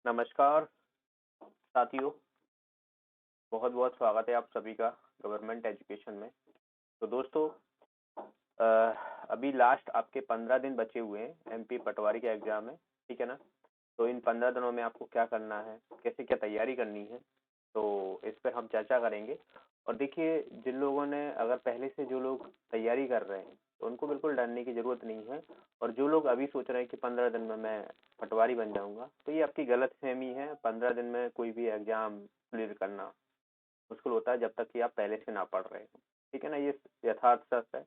नमस्कार साथियों, बहुत बहुत स्वागत है आप सभी का गवर्नमेंट एजुकेशन में। तो दोस्तों, अ, अभी लास्ट आपके 15 दिन बचे हुए हैं एमपी पटवारी के एग्जाम में, ठीक है ना। तो इन 15 दिनों में आपको क्या करना है, कैसे क्या तैयारी करनी है, तो इस पर हम चर्चा करेंगे। और देखिए, जिन लोगों ने अगर पहले से जो लोग तैयारी कर रहे हैं तो उनको बिल्कुल डरने की ज़रूरत नहीं है। और जो लोग अभी सोच रहे हैं कि 15 दिन में मैं पटवारी बन जाऊंगा, तो ये आपकी गलतफहमी है। 15 दिन में कोई भी एग्जाम क्लियर करना मुश्किल होता है जब तक कि आप पहले से ना पढ़ रहे हो, ठीक है ना। ये यथार्थ सच है,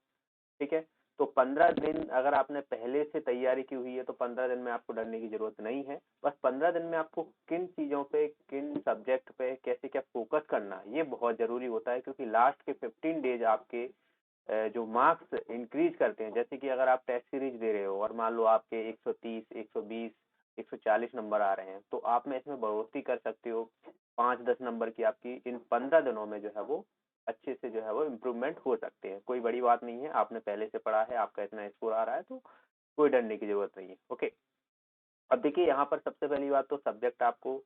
ठीक है। तो 15 दिन अगर आपने पहले से तैयारी की हुई है तो 15 दिन में आपको डरने की जरूरत नहीं है। बस 15 दिन में आपको किन चीजों पे, किन सब्जेक्ट पे कैसे क्या फोकस करना है, ये बहुत जरूरी होता है। क्योंकि लास्ट के 15 डेज आपके जो मार्क्स इंक्रीज करते हैं। जैसे कि अगर आप टेस्ट सीरीज दे रहे हो और मान लो आपके 130, 120, 140 नंबर आ रहे हैं, तो आप में इसमें बढ़ोतरी कर सकते हो। 5-10 नंबर की आपकी इन 15 दिनों में जो है वो अच्छे से जो है वो इम्प्रूवमेंट हो सकते हैं। कोई बड़ी बात नहीं है, आपने पहले से पढ़ा है, आपका इतना स्कोर आ रहा है, तो कोई डरने की जरूरत नहीं है। ओके, अब देखिए यहाँ पर सबसे पहली बात तो सब्जेक्ट आपको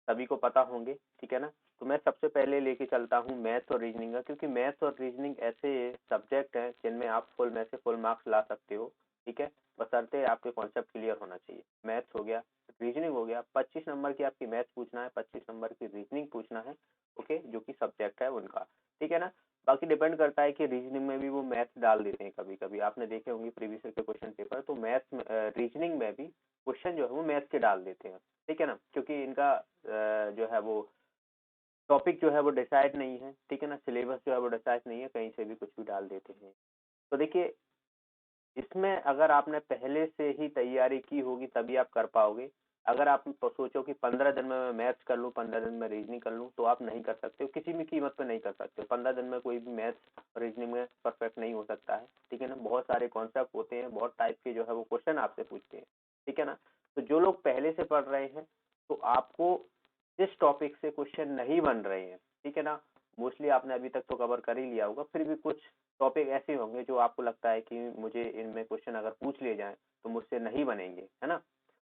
सभी को पता होंगे, ठीक है ना। तो मैं सबसे पहले लेके चलता हूँ मैथ्स और रीजनिंग का, क्योंकि मैथ्स और रीजनिंग ऐसे सब्जेक्ट हैं जिनमें आप फुल में से फुल मार्क्स ला सकते हो, ठीक है। बशर्ते आपके कॉन्सेप्ट क्लियर होना चाहिए। मैथ्स हो गया, रीजनिंग हो गया। 25 नंबर की आपकी मैथ्स पूछना है, 25 नंबर की रीजनिंग पूछना है, ओके, जो कि सब्जेक्ट है उनका, ठीक है ना। बाकी डिपेंड करता है कि रीजनिंग में भी वो मैथ्स डाल देते हैं। कभी कभी आपने देखे होंगे प्रीवियस ईयर के क्वेश्चन पेपर, तो मैथ्स में रीजनिंग में भी क्वेश्चन जो है वो मैथ्स के डाल देते हैं, ठीक है ना। क्योंकि इनका जो है वो टॉपिक जो है वो डिसाइड नहीं है, ठीक है ना। सिलेबस जो है वो डिसाइड नहीं है, कहीं से भी कुछ भी डाल देते हैं। तो देखिए, इसमें अगर आपने पहले से ही तैयारी की होगी तभी आप कर पाओगे। अगर आप तो सोचो कि 15 दिन में मैं मैथ्स कर लूँ, 15 दिन में रीजनिंग कर लूँ, तो आप नहीं कर सकते हो, किसी भी कीमत पे नहीं कर सकते हो। 15 दिन में कोई भी मैथ्स और रीजनिंग में परफेक्ट नहीं हो सकता है, ठीक है ना। बहुत सारे कॉन्सेप्ट होते हैं, बहुत टाइप के जो है वो क्वेश्चन आपसे पूछते हैं, ठीक है ना। तो जो लोग पहले से पढ़ रहे हैं, तो आपको जिस टॉपिक से क्वेश्चन नहीं बन रहे हैं, ठीक है ना, मोस्टली आपने अभी तक तो कवर कर ही लिया होगा, फिर भी कुछ टॉपिक ऐसे होंगे जो आपको लगता है कि मुझे इनमें क्वेश्चन अगर पूछ लिए जाएं तो मुझसे नहीं बनेंगे, है ना।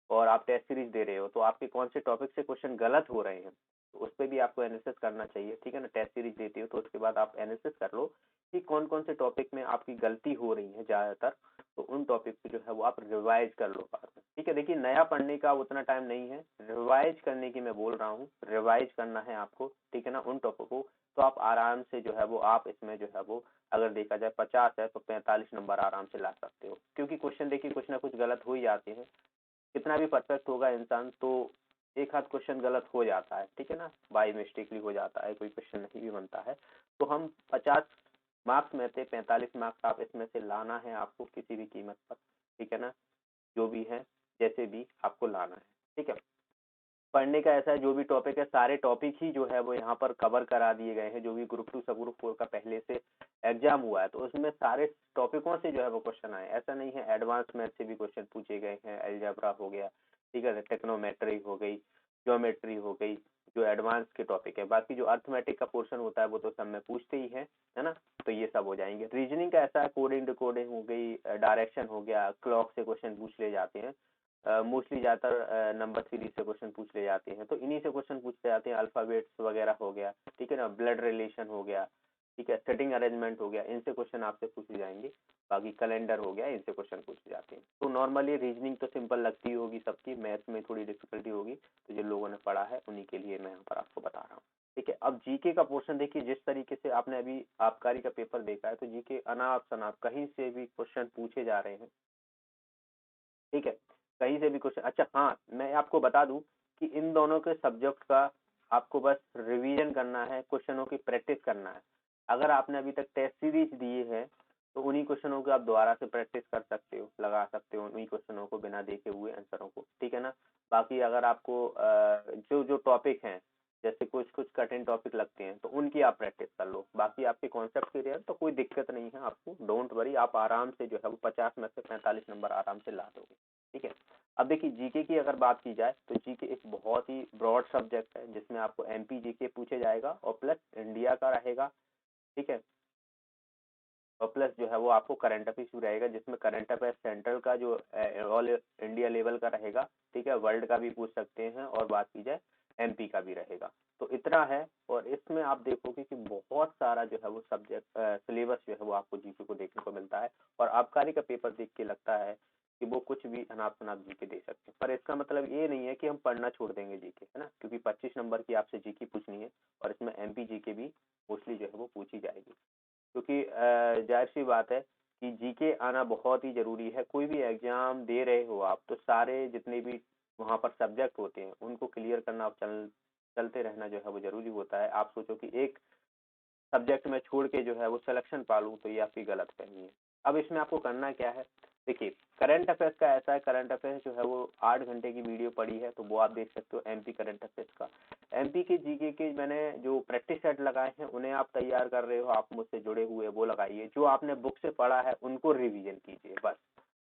और आप टेस्ट सीरीज दे रहे हो, तो आपके कौन से टॉपिक से क्वेश्चन गलत हो रहे हैं, तो उस पर भी आपको एनालिसिस करना चाहिए, ठीक है ना। टेस्ट सीरीज देते हो तो उसके बाद आप एनालिसिस कर लो कि कौन कौन से टॉपिक में आपकी गलती हो रही है ज्यादातर। तो उन टॉपिक पे जो है वो आप रिवाइज कर लो बाद में, ठीक है। देखिए, नया पढ़ने का उतना टाइम नहीं है, रिवाइज करने की मैं बोल रहा हूँ। रिवाइज करना है आपको, ठीक है ना, उन टॉपिक को। तो आप आराम से जो है वो आप इसमें जो है वो, अगर देखा जाए 50 है तो 45 नंबर आराम से ला सकते हो। क्योंकि क्वेश्चन देखिए कुछ ना कुछ गलत हो ही जाते हैं। कितना भी परफेक्ट होगा इंसान, तो एक आध क्वेश्चन गलत हो जाता है, ठीक है ना। बाई मिस्टेकली हो जाता है, कोई क्वेश्चन नहीं भी बनता है। तो हम 50 मार्क्स में से 45 मार्क्स आप इसमें से लाना है आपको, किसी भी कीमत पर, ठीक है ना। जो भी है, जैसे भी आपको लाना है, ठीक है। पढ़ने का ऐसा है, जो भी टॉपिक है, सारे टॉपिक ही जो है वो यहाँ पर कवर करा दिए गए हैं। जो भी ग्रुप 2 सब ग्रुप 4 का पहले से एग्जाम हुआ है, तो उसमें सारे टॉपिकों से जो है वो क्वेश्चन आए। ऐसा नहीं है, एडवांस मैथ से भी क्वेश्चन पूछे गए हैं। अलजेब्रा हो गया, ठीक है, टेक्नोमेट्री हो गई, ज्योमेट्री हो गई, जो एडवांस के टॉपिक है। बाकी जो अर्थमेटिक का पोर्शन होता है वो तो सब में पूछते ही है ना। तो ये सब हो जाएंगे। रीजनिंग का ऐसा है, कोडिंग डिकोडिंग हो गई, डायरेक्शन हो गया, क्लॉक से क्वेश्चन पूछ ले जाते हैं। मोस्टली ज्यादातर नंबर सीरीज से क्वेश्चन पूछ ले जाते हैं, तो इन्हीं से क्वेश्चन पूछते जाते हैं। अल्फाबेट्स वगैरह हो गया, ठीक है ना, ब्लड रिलेशन हो गया, ठीक है, सेटिंग अरेंजमेंट हो गया, इनसे क्वेश्चन आपसे पूछे जाएंगे। बाकी कैलेंडर हो गया, इनसे क्वेश्चन पूछे जाते हैं। तो नॉर्मली रीजनिंग तो सिंपल लगती होगी सबकी, मैथ में थोड़ी डिफिकल्टी होगी। तो जिन लोगों ने पढ़ा है उन्हीं के लिए मैं यहाँ पर आपको बता रहा हूँ, ठीक है। अब जीके का पोर्शन देखिए, जिस तरीके से आपने अभी आबकारी का पेपर देखा है, तो जीके अनाप शनाप कहीं से भी क्वेश्चन पूछे जा रहे हैं, ठीक है। कहीं से भी क्वेश्चन। अच्छा हाँ, मैं आपको बता दूं कि इन दोनों के सब्जेक्ट का आपको बस रिवीजन करना है, क्वेश्चनों की प्रैक्टिस करना है। अगर आपने अभी तक टेस्ट सीरीज दिए हैं, तो उन्हीं क्वेश्चनों की आप दोबारा से प्रैक्टिस कर सकते हो, लगा सकते हो उन्हीं क्वेश्चनों को बिना देखे हुए आंसरों को, ठीक है ना। बाकी अगर आपको जो जो टॉपिक हैं, जैसे कुछ कुछ कठिन टॉपिक लगते हैं, तो उनकी आप प्रैक्टिस कर लो। बाकी आपके कॉन्सेप्ट क्लियर, तो कोई दिक्कत नहीं है आपको, डोंट वरी। आप आराम से जो है वो 50 में से 45 नंबर आराम से ला दोगे, ठीक है। अब देखिए, जीके की अगर बात की जाए, तो जीके एक बहुत ही ब्रॉड सब्जेक्ट है, जिसमें आपको एमपी जीके पूछे जाएगा और प्लस इंडिया का रहेगा, ठीक है। और प्लस जो है वो आपको करंट अफेयर्स भी रहेगा, जिसमें करंट अफेयर्स सेंट्रल का जो ऑल इंडिया लेवल का रहेगा, ठीक है, वर्ल्ड का भी पूछ सकते हैं, और बात की जाए एमपी का भी रहेगा। तो इतना है, और इसमें आप देखोगे कि बहुत सारा जो है वो सब्जेक्ट सिलेबस जो है वो आपको जीके को देखने को मिलता है, और आबकारी का पेपर देख के लगता है कि वो कुछ भी अनाप शनाप जीके दे सकते हैं, पर इसका मतलब ये नहीं है कि हम पढ़ना छोड़ देंगे जीके, है ना, क्योंकि 25 नंबर की आपसे जीके पूछनी है, और इसमें एमपी जीके भी मोस्टली जो है वो पूछी जाएगी, क्योंकि जाहिर सी बात है कि जीके आना बहुत ही जरूरी है। कोई भी एग्जाम दे रहे हो आप, तो सारे जितने भी वहाँ पर सब्जेक्ट होते हैं उनको क्लियर करना, चलते रहना जो है वो जरूरी होता है। आप सोचो कि एक सब्जेक्ट में छोड़ के जो है वो सिलेक्शन पालूं, तो ये आपकी गलत फहमी है। अब इसमें आपको करना क्या है, देखिए करंट अफेयर्स का ऐसा है, करंट अफेयर्स जो है वो 8 घंटे की वीडियो पड़ी है, तो वो आप देख सकते हो एमपी करंट अफेयर्स का। एमपी के जीके के मैंने जो प्रैक्टिस सेट लगाए हैं उन्हें आप तैयार कर रहे हो, आप मुझसे जुड़े हुए, वो लगाइए। जो आपने बुक से पढ़ा है उनको रिवीजन कीजिए, बस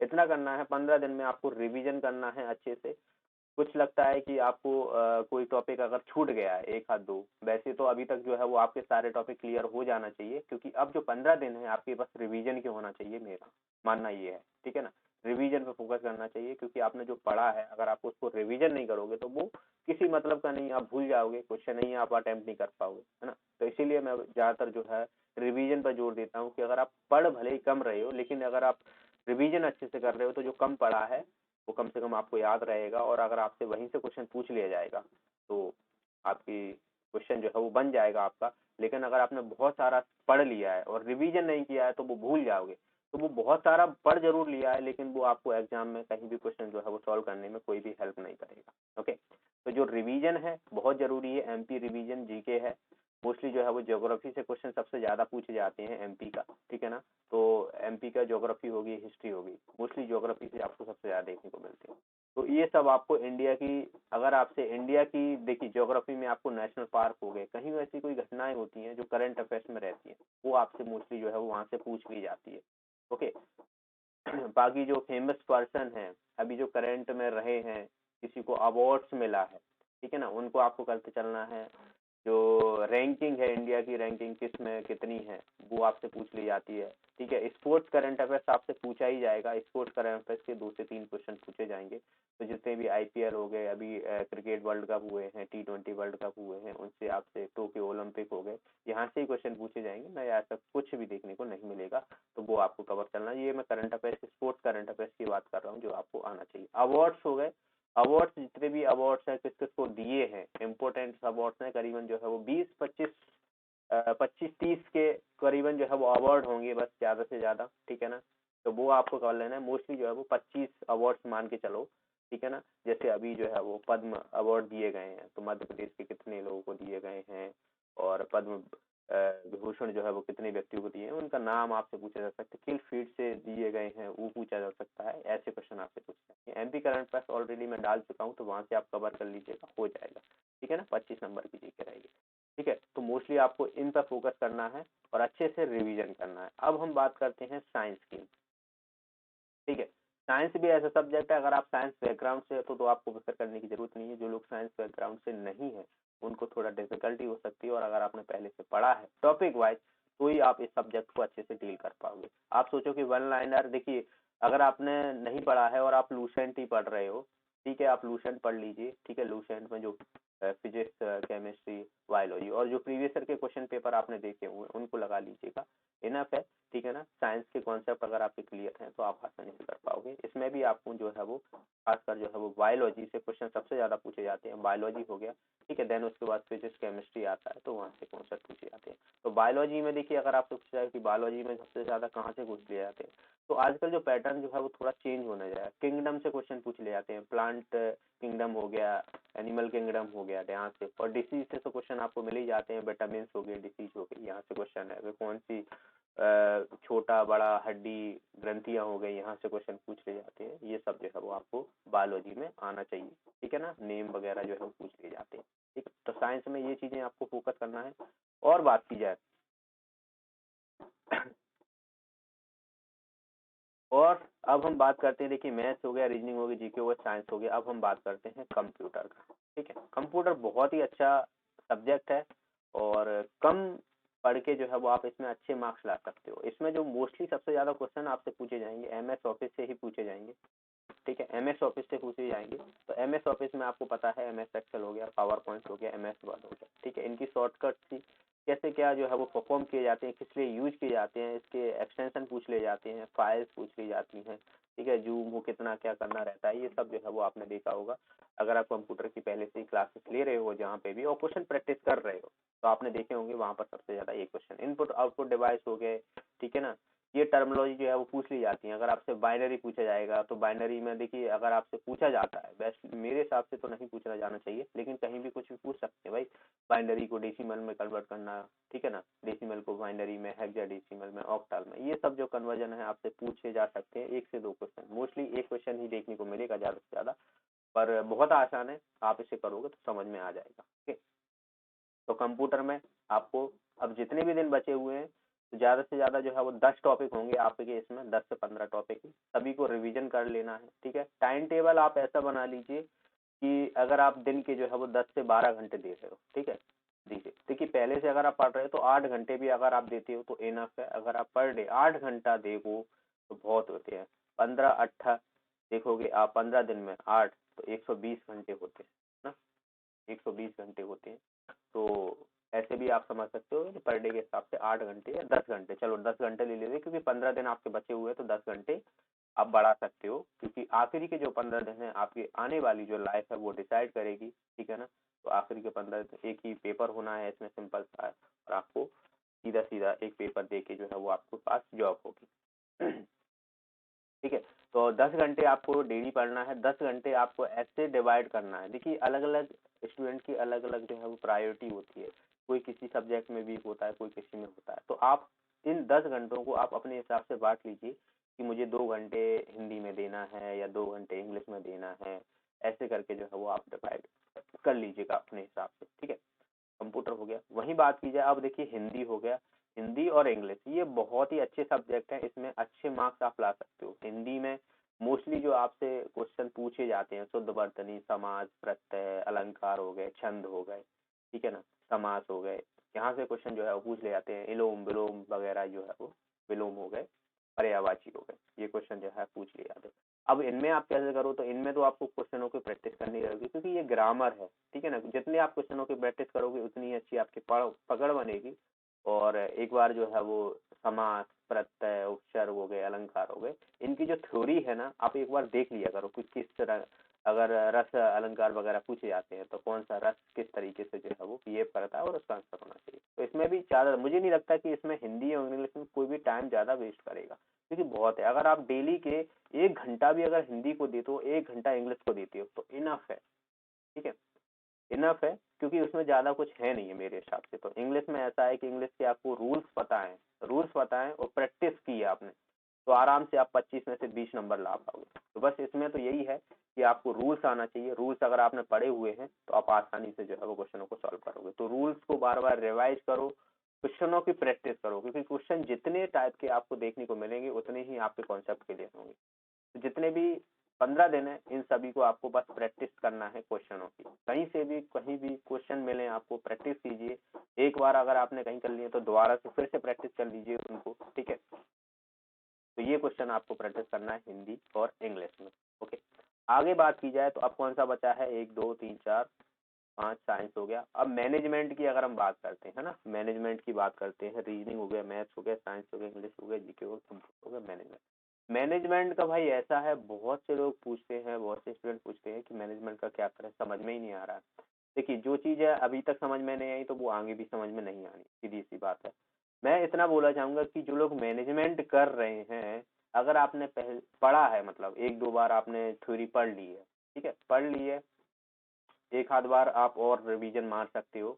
इतना करना है। 15 दिन में आपको रिवीजन करना है अच्छे से। कुछ लगता है कि आपको कोई टॉपिक अगर छूट गया है, एक हाथ दो, वैसे तो अभी तक जो है वो आपके सारे टॉपिक क्लियर हो जाना चाहिए, क्योंकि अब जो 15 दिन है आपके पास रिवीजन क्यों होना चाहिए, मेरा मानना ये है, ठीक है ना। रिवीजन पे फोकस करना चाहिए, क्योंकि आपने जो पढ़ा है अगर आप उसको रिवीजन नहीं करोगे तो वो किसी मतलब का नहीं, आप भूल जाओगे, क्वेश्चन नहीं आप अटेम्प्ट नहीं कर पाओगे, है ना। तो इसीलिए मैं ज्यादातर जो है रिवीजन पर जोर देता हूँ, कि अगर आप पढ़ भले ही कम रहे हो, लेकिन अगर आप रिवीजन अच्छे से कर रहे हो तो जो कम पढ़ा है वो कम से कम आपको याद रहेगा, और अगर आपसे वहीं से क्वेश्चन पूछ लिया जाएगा तो आपकी क्वेश्चन जो है वो बन जाएगा आपका। लेकिन अगर आपने बहुत सारा पढ़ लिया है और रिवीजन नहीं किया है तो वो भूल जाओगे। तो वो बहुत सारा पढ़ जरूर लिया है, लेकिन वो आपको एग्जाम में कहीं भी क्वेश्चन जो है वो सॉल्व करने में कोई भी हेल्प नहीं करेगा। ओके, तो जो रिवीजन है बहुत जरूरी है, एमपी रिवीजन जीके है। मोस्टली जो है वो ज्योग्राफी से क्वेश्चन सबसे ज्यादा पूछे जाते हैं एमपी का, ठीक है ना। तो एमपी का ज्योग्राफी होगी, हिस्ट्री होगी, मोस्टली ज्योग्राफी से आपको सबसे ज्यादा देखने को मिलती है। तो ये सब आपको इंडिया की, अगर आपसे इंडिया की, देखिए ज्योग्राफी में आपको नेशनल पार्क हो गए, कहीं ऐसी कोई घटनाएं होती हैं जो करंट अफेयर्स में रहती हैं, वो आपसे मोस्टली जो है वो वहां से पूछ ली जाती है। ओके, बाकी जो फेमस पर्सन है अभी जो करंट में रहे हैं, किसी को अवार्ड्स मिला है, ठीक है ना, उनको आपको करते चलना है। जो रैंकिंग है, इंडिया की रैंकिंग किस में कितनी है, वो आपसे पूछ ली जाती है, ठीक है। स्पोर्ट्स करंट अफेयर्स आपसे पूछा ही जाएगा, स्पोर्ट्स करंट अफेयर्स के 2 से 3 क्वेश्चन पूछे जाएंगे। तो जितने भी आईपीएल हो गए, अभी क्रिकेट वर्ल्ड कप हुए हैं, T20 वर्ल्ड कप हुए हैं, उनसे आपसे टोक्यो ओलंपिक हो गए, यहाँ से ही क्वेश्चन पूछे जाएंगे, नया ऐसा कुछ भी देखने को नहीं मिलेगा। तो वो आपको कवर करना है। ये मैं current affairs, sports current affairs की बात कर रहा हूँ, जो आपको आना चाहिए। अवार्ड्स हो गए, अवार्ड्स जितने भी अवार्ड्स हैं किस किस को दिए हैं, इम्पोर्टेंट अवार्ड्स हैं, करीबन जो है वो 25-30 के करीबन जो है वो अवार्ड होंगे, बस ज्यादा से ज्यादा, ठीक है ना। तो वो आपको कर लेना है। मोस्टली जो है वो 25 अवार्ड्स मान के चलो, ठीक है ना। जैसे अभी जो है वो पद्म अवार्ड दिए गए हैं, तो मध्य प्रदेश के कितने लोगों को दिए गए हैं, और पद्म विभूषण जो है वो कितने व्यक्तियों को दिए हैं, उनका नाम आपसे पूछा जा सकता है, किल फील्ड से दिए गए हैं वो पूछा जा सकता है, ऐसे क्वेश्चन आपसे पूछ सकते हैं। एमपी करंट अफेयर्स ऑलरेडी मैं डाल चुका हूँ, तो वहां से आप कवर कर लीजिएगा, हो जाएगा, ठीक है ना। 25 नंबर की जीके रहेगी, ठीक है। तो मोस्टली आपको इन पर फोकस करना है और अच्छे से रिवीजन करना है। अब हम बात करते हैं साइंस की, ठीक है। साइंस भी ऐसा सब्जेक्ट है, अगर आप साइंस बैकग्राउंड से हो तो आपको फिक्र करने की जरूरत नहीं है। जो लोग साइंस बैकग्राउंड से नहीं है उनको थोड़ा डिफिकल्टी हो सकती है, और अगर आपने पहले से पढ़ा है टॉपिक वाइज तो ही आप इस सब्जेक्ट को अच्छे से डील कर पाओगे। आप सोचो कि वन लाइनर, देखिए अगर आपने नहीं पढ़ा है और आप लूसेंट ही पढ़ रहे हो, ठीक है, आप लूसेंट पढ़ लीजिए, ठीक है। लूसेंट में जो फिजिक्स, केमिस्ट्री, बायोलॉजी और जो प्रीवियस ईयर के क्वेश्चन पेपर आपने देखे हुए उनको लगा लीजिएगा, इनफ है, ठीक है ना। साइंस के कॉन्सेप्ट अगर आपके क्लियर हैं तो आप आसानी से कर पाओगे। इसमें भी आपको जो है वो खासकर जो है वो बायोलॉजी से क्वेश्चन सबसे ज्यादा पूछे जाते हैं। बायोलॉजी हो गया, ठीक है, देन उसके बाद फिजिक्स केमिस्ट्री आता है, तो वहाँ से कॉन्सेप्ट पूछे जाते हैं। तो बायोलॉजी में देखिए, अगर आपसे पूछा जाए कि बायोलॉजी में सबसे ज्यादा कहाँ से पूछ लिए जाते हैं, तो आजकल जो पैटर्न जो है वो थोड़ा चेंज होने जा रहा है। किंगडम से क्वेश्चन पूछ ले जाते हैं, प्लांट किंगडम हो गया, एनिमल किंगडम हो गया, यहाँ से। और डिसीज से तो क्वेश्चन आपको मिल ही जाते हैं, विटामिन हो गए, डिसीज हो गई, यहाँ से क्वेश्चन है। कौन सी छोटा बड़ा हड्डी ग्रंथियां हो गई, यहाँ से क्वेश्चन पूछ ले जाते हैं। ये सब जो है वो आपको बायोलॉजी में आना चाहिए, ठीक है ना। नेम वगैरह जो है वो पूछ ले जाते हैं, ठीक है। तो साइंस में ये चीजें आपको फोकस करना है। और बात की जाए और अब हम बात करते हैं, देखिए मैथ्स हो गया, रीजनिंग हो गई, जीके हो गया, साइंस हो गया। अब हम बात करते हैं कंप्यूटर का, ठीक है। कंप्यूटर बहुत ही अच्छा सब्जेक्ट है, और कम पढ़ के जो है वो आप इसमें अच्छे मार्क्स ला सकते हो। इसमें जो मोस्टली सबसे ज़्यादा क्वेश्चन आपसे पूछे जाएंगे MS ऑफिस से ही पूछे जाएंगे, ठीक है, MS ऑफिस से पूछे जाएंगे। तो MS ऑफिस में आपको पता है MS एक्सेल हो गया, पावर पॉइंट हो गया, MS वर्ड हो गया, ठीक है, इनकी शॉर्टकट थी कैसे क्या जो है वो परफॉर्म किए जाते हैं, किस लिए यूज किए जाते हैं, इसके एक्सटेंशन पूछ ले जाते हैं, फाइल्स पूछ ली जाती हैं, ठीक है, जूम हो कितना क्या करना रहता है, ये सब जो है वो आपने देखा होगा। अगर आप कंप्यूटर की पहले से ही क्लासेस ले रहे हो जहाँ पे भी और क्वेश्चन प्रैक्टिस कर रहे हो तो आपने देखे होंगे वहाँ पर सबसे ज्यादा ये क्वेश्चन इनपुट आउटपुट डिवाइस हो गए, ठीक है ना, ये टर्मिनोलॉजी जो है वो पूछ ली जाती है। अगर आपसे बाइनरी पूछा जाएगा तो बाइनरी में देखिए अगर आपसे पूछा जाता है, बेस्ट मेरे हिसाब से तो नहीं पूछना जाना चाहिए, लेकिन कहीं भी कुछ भी पूछ सकते हैं भाई, बाइनरी को डेसिमल में कन्वर्ट करना, ठीक है ना, डेसिमल को बाइनरी में, हेक्साडेसिमल में, ऑक्टल में, ये सब जो कन्वर्जन है आपसे पूछे जा सकते हैं। 1 से 2 क्वेश्चन, मोस्टली एक क्वेश्चन ही देखने को मिलेगा ज्यादा से ज्यादा, पर बहुत आसान है, आप इसे करोगे तो समझ में आ जाएगा। ठीक है, तो कंप्यूटर में आपको अब जितने भी दिन बचे हुए हैं तो ज्यादा से ज्यादा जो है वो 10 टॉपिक होंगे आपके, इसमें 10 से 15 टॉपिक सभी को रिवीजन कर लेना है। ठीक है, टाइम टेबल आप ऐसा बना लीजिए कि अगर आप दिन के जो है वो 10 से 12 घंटे दे रहे हो, ठीक है, दीजिए, देखिए पहले से अगर आप पढ़ रहे हो तो 8 घंटे भी अगर आप देते हो तो इनफ है। अगर आप पर डे 8 घंटा देखो तो बहुत होते हैं, 15 देखोगे आप 15 दिन में 8 तो 120 घंटे होते हैं ना, 120 घंटे होते हैं। तो ऐसे भी आप समझ सकते हो कि पर डे के हिसाब से 8 घंटे या 10 घंटे, चलो 10 घंटे ले लीजिए क्योंकि 15 दिन आपके बचे हुए हैं तो 10 घंटे आप बढ़ा सकते हो, क्योंकि आखिरी के जो 15 दिन है आपकी आने वाली जो लाइफ है वो डिसाइड करेगी। ठीक है ना, तो आखिरी के 15 दिन एक ही पेपर होना है इसमें, सिंपल सा है, और आपको सीधा सीधा एक पेपर दे के जो है वो आपके पास जॉब होगी। ठीक है, तो 10 घंटे आपको डेली पढ़ना है, 10 घंटे आपको ऐसे डिवाइड करना है। देखिए अलग अलग स्टूडेंट की अलग अलग जो है वो प्रायोरिटी होती है, कोई किसी सब्जेक्ट में वीक होता है, कोई किसी में होता है, तो आप इन 10 घंटों को आप अपने हिसाब से बांट लीजिए कि मुझे 2 घंटे हिंदी में देना है या 2 घंटे इंग्लिश में देना है, ऐसे करके जो है वो आप डिवाइड कर लीजिएगा अपने हिसाब से। ठीक है, कंप्यूटर हो गया। वही बात की जाए अब देखिए हिंदी हो गया, हिंदी और इंग्लिश ये बहुत ही अच्छे सब्जेक्ट हैं, इसमें अच्छे मार्क्स आप ला सकते हो। हिंदी में मोस्टली जो आपसे क्वेश्चन पूछे जाते हैं शुद्ध वर्तनी, समाज, प्रत्यय, अलंकार हो गए, छंद हो गए, ठीक है ना, समास हो गए, यहाँ से क्वेश्चन जो है वो पूछ ले जाते हैं। इलोम विलोम वगैरह जो है वो विलोम हो गए, पर्यायवाची हो गए, ये क्वेश्चन जो है पूछ लिए जाते हैं। अब इनमें आप कैसे करो, तो इनमें तो आपको क्वेश्चनों की प्रैक्टिस करनी रहेगी क्योंकि ये ग्रामर है, ठीक है ना, जितने आप क्वेश्चनों की प्रैक्टिस करोगे उतनी अच्छी आपकी पकड़ बनेगी। और एक बार जो है वो समास, प्रत्यय, उपसर्ग हो गए, अलंकार हो गए, इनकी जो थ्योरी है ना आप एक बार देख लिया करो कि किस तरह, अगर रस अलंकार वगैरह पूछे जाते हैं तो कौन सा रस किस तरीके से जो है वो बिहेव करता है और उसका आंसर होना चाहिए। तो इसमें भी ज्यादा मुझे नहीं लगता कि इसमें हिंदी और इंग्लिश में कोई भी टाइम ज्यादा वेस्ट करेगा, क्योंकि बहुत है। अगर आप डेली के 1 घंटा भी अगर हिंदी को देते हो, 1 घंटा इंग्लिश को देते हो तो इनफ है। ठीक है, इनफ है, क्योंकि उसमें ज्यादा कुछ है नहीं है मेरे हिसाब से। तो इंग्लिश में ऐसा है कि इंग्लिश के आपको रूल्स पता है और प्रैक्टिस की है आपने, तो आराम से आप 25 में से 20 नंबर ला पाओगे। तो बस इसमें तो यही है कि आपको रूल्स आना चाहिए, रूल्स अगर आपने पढ़े हुए हैं तो आप आसानी से जो है वो क्वेश्चनों को सॉल्व करोगे। तो रूल्स को बार बार रिवाइज करो, क्वेश्चनों की प्रैक्टिस करो, क्योंकि क्वेश्चन जितने टाइप के आपको देखने को मिलेंगे उतने ही आपके कॉन्सेप्ट क्लियर होंगे। तो जितने भी 15 दिन है इन सभी को आपको बस प्रैक्टिस करना है क्वेश्चनों की, कहीं से भी कहीं भी क्वेश्चन मिले आपको प्रैक्टिस कीजिए। एक बार अगर आपने कहीं कर लिए तो दोबारा से फिर से प्रैक्टिस कर लीजिए उनको। ठीक है, तो ये क्वेश्चन आपको प्रैक्टिस करना है हिंदी और इंग्लिश में। ओके, आगे बात की जाए तो अब कौन सा बचा है, 1 2 3 4 5 साइंस हो गया। अब मैनेजमेंट की अगर हम बात करते हैं ना, मैनेजमेंट की बात करते हैं, रीजनिंग हो गया, मैथ्स हो गया, साइंस हो गया, इंग्लिश हो गया, जीके हो गया, मैनेजमेंट। मैनेजमेंट का भाई ऐसा है, बहुत से लोग पूछते हैं, बहुत से स्टूडेंट पूछते हैं कि मैनेजमेंट का क्या करें, समझ में ही नहीं आ रहा है। देखिए जो चीज है अभी तक समझ में नहीं आई तो वो आगे भी समझ में नहीं आनी, सीधी सी बात है। मैं इतना बोला चाहूंगा कि जो लोग मैनेजमेंट कर रहे हैं, अगर आपने पहले पढ़ा है, मतलब 1 2 बार आपने थ्योरी पढ़ ली है, ठीक है, पढ़ ली है, एक आध बार आप और रिवीजन मार सकते हो।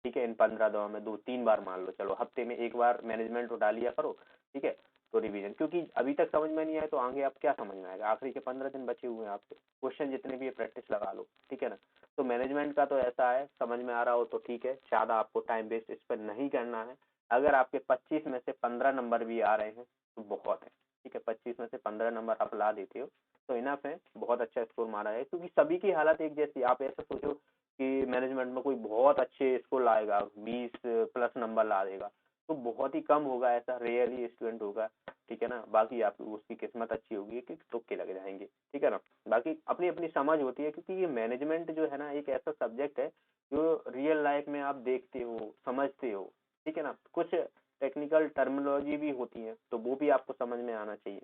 ठीक है, इन 15 दिनों में 2 3 बार मान लो, चलो हफ्ते में एक बार मैनेजमेंट उठा लिया करो। ठीक है, तो रिवीजन, क्योंकि अभी तक समझ में नहीं आया तो आगे आप क्या समझ में आएगा, आखिरी के 15 दिन बचे हुए हैं आपके, क्वेश्चन जितने भी है प्रैक्टिस लगा लो। ठीक है ना, तो मैनेजमेंट का तो ऐसा है, समझ में आ रहा हो तो ठीक है, ज्यादा आपको टाइम वेस्ट इस पर नहीं करना है। अगर आपके 25 में से 15 नंबर भी आ रहे हैं तो बहुत है। ठीक है, 25 में से 15 नंबर आप ला देते हो तो इनफ है, बहुत अच्छा स्कोर मारा है, क्योंकि सभी की हालत एक जैसी। आप ऐसा सोचो कि मैनेजमेंट में कोई बहुत अच्छे स्कोर लाएगा, 20 प्लस नंबर ला देगा, तो बहुत ही कम होगा, ऐसा रेयरली स्टूडेंट होगा, ठीक है ना। बाकी आप उसकी किस्मत अच्छी होगी कि तुक्के लग जाएंगे, ठीक है ना। बाकी अपनी अपनी समझ होती है, क्योंकि ये मैनेजमेंट जो है ना एक ऐसा सब्जेक्ट है जो रियल लाइफ में आप देखते हो, समझते हो, ठीक है ना। कुछ टेक्निकल टर्मिनोलॉजी भी होती है, तो वो भी आपको समझ में आना चाहिए।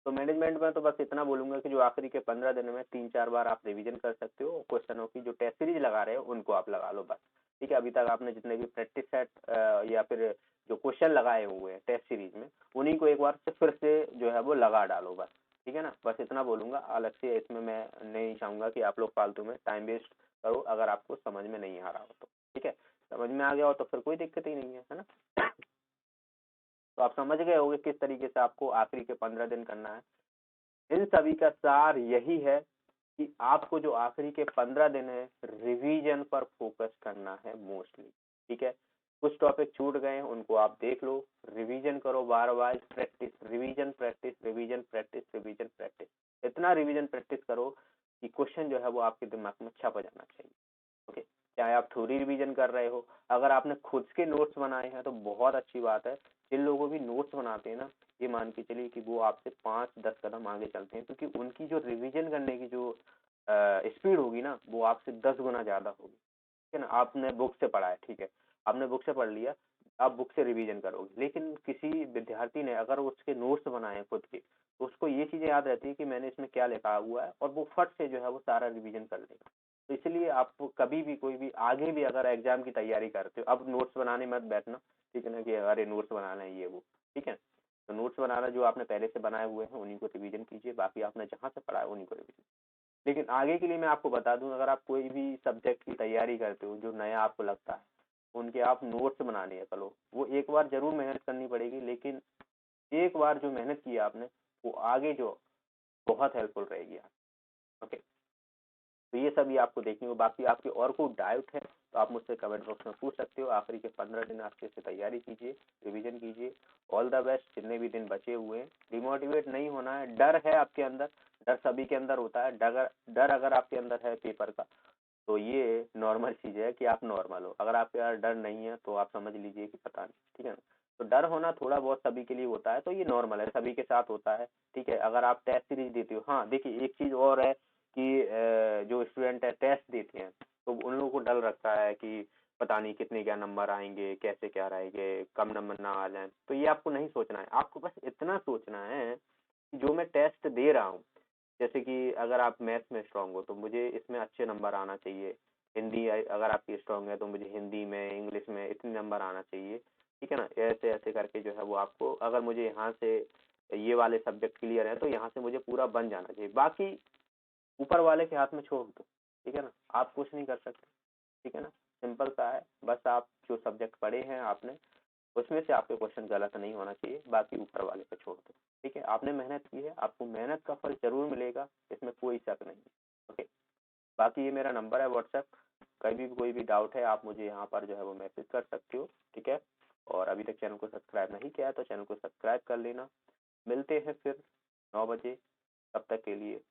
तो मैनेजमेंट में तो बस इतना बोलूंगा कि जो आखिरी के 15 दिन में 3-4 बार आप रिवीजन कर सकते हो, क्वेश्चनों की जो टेस्ट सीरीज लगा रहे हो उनको आप लगा लो बस, ठीक है। अभी तक आपने जितने भी प्रैक्टिस सेट या फिर जो क्वेश्चन लगाए हुए हैं टेस्ट सीरीज में, उन्हीं को एक बार से फिर से जो है वो लगा डालो बस, ठीक है ना। बस इतना बोलूंगा, अलग से इसमें मैं नहीं चाहूंगा कि आप लोग फालतू में टाइम वेस्ट करो अगर आपको समझ में नहीं आ रहा हो तो, ठीक है। समझ में आ गया हो तो फिर कोई दिक्कत ही नहीं है ना। तो आप समझ गए होंगे किस तरीके से आपको आखिरी के 15 दिन करना है। इन सभी का सार यही है कि आपको जो आखिरी के 15 दिन है रिवीजन पर फोकस करना है मोस्टली, ठीक है। कुछ टॉपिक छूट गए हैं उनको आप देख लो, रिवीजन करो, बार बार practice, revision practice, revision practice, revision practice. इतना रिवीजन प्रैक्टिस करो कि क्वेश्चन जो है वो आपके दिमाग में छप जाना चाहिए, ओके। चाहे आप थ्योरी रिवीजन कर रहे हो, अगर आपने खुद के नोट्स बनाए हैं तो बहुत अच्छी बात है। जिन लोगों भी नोट्स बनाते हैं ना, ये मान के चलिए कि वो आपसे 5-10 कदम आगे चलते हैं, क्योंकि उनकी जो रिवीजन करने की जो स्पीड होगी ना वो आपसे 10 गुना ज्यादा होगी, ठीक है ना। आपने बुक से पढ़ा है, ठीक है, आपने बुक से पढ़ लिया, आप बुक से रिवीजन करोगे, लेकिन किसी विद्यार्थी ने अगर उसके नोट्स बनाए हैं खुद के, तो उसको ये चीजें याद रहती है कि मैंने इसमें क्या लिखा हुआ है, और वो फट से जो है वो सारा रिवीजन कर लेगा। तो इसलिए आप कभी भी कोई भी आगे भी अगर एग्जाम की तैयारी करते हो, अब नोट्स बनाने मत बैठना, ठीक है ना, कि अरे नोट्स बनाना है ये वो, ठीक है। तो नोट्स बनाना जो आपने पहले से बनाए हुए हैं उन्हीं को रिवीजन कीजिए, बाकी आपने जहाँ से पढ़ा है उन्हीं को रिवीजन। लेकिन आगे के लिए मैं आपको बता दूं, अगर आप कोई भी सब्जेक्ट की तैयारी करते हो जो नया आपको लगता है, उनके आप नोट्स बनाने हैं, चलो वो एक बार जरूर मेहनत करनी पड़ेगी, लेकिन एक बार जो मेहनत की है आपने वो आगे जो बहुत हेल्पफुल रहेगी आप, ओके। तो ये सभी आपको देखने को, बाकी आपके और कोई डाउट है तो आप मुझसे कमेंट बॉक्स में पूछ सकते हो। आखिरी के 15 दिन अच्छे से तैयारी कीजिए, रिवीजन कीजिए। ऑल द बेस्ट, जितने भी दिन बचे हुए हैं। डिमोटिवेट नहीं होना है, डर है आपके अंदर, डर सभी के अंदर होता है, डर डर अगर आपके अंदर है पेपर का, तो ये नॉर्मल चीज है कि आप नॉर्मल हो। अगर आपके यार डर नहीं है तो आप समझ लीजिए कि पता नहीं, ठीक है ना। तो डर होना थोड़ा बहुत सभी के लिए होता है, तो ये नॉर्मल है, सभी के साथ होता है, ठीक है। अगर आप टेस्ट सीरीज देते हो, हाँ देखिए एक चीज और है कि जो स्टूडेंट है टेस्ट देते हैं तो उन लोगों को डर लगता है कि पता नहीं कितने क्या नंबर आएंगे, कैसे क्या रहेंगे, कम नंबर ना आ जाए। तो ये आपको नहीं सोचना है, आपको बस इतना सोचना है कि जो मैं टेस्ट दे रहा हूँ, जैसे कि अगर आप मैथ्स में स्ट्रांग हो तो मुझे इसमें अच्छे नंबर आना चाहिए, हिंदी अगर आपकी स्ट्रांग है तो मुझे हिंदी में, इंग्लिश में इतने नंबर आना चाहिए, ठीक है ना। ऐसे ऐसे करके जो है वो आपको, अगर मुझे यहाँ से ये वाले सब्जेक्ट क्लियर है तो यहाँ से मुझे पूरा बन जाना चाहिए, बाकी ऊपर वाले के हाथ में छोड़ दो, ठीक है ना। आप कुछ नहीं कर सकते, ठीक है ना। सिंपल सा है, बस आप जो सब्जेक्ट पढ़े हैं आपने, उसमें से आपके क्वेश्चन गलत नहीं होना चाहिए, बाकी ऊपर वाले पे छोड़ दो, ठीक है। आपने मेहनत की है, आपको मेहनत का फल जरूर मिलेगा, इसमें कोई शक नहीं, ओके। बाकी ये मेरा नंबर है व्हाट्सएप, कभी भी कोई भी डाउट है आप मुझे यहाँ पर जो है वो मैसेज कर सकते हो, ठीक है। और अभी तक चैनल को सब्सक्राइब नहीं किया है तो चैनल को सब्सक्राइब कर लेना। मिलते हैं फिर 9 बजे, तब तक के लिए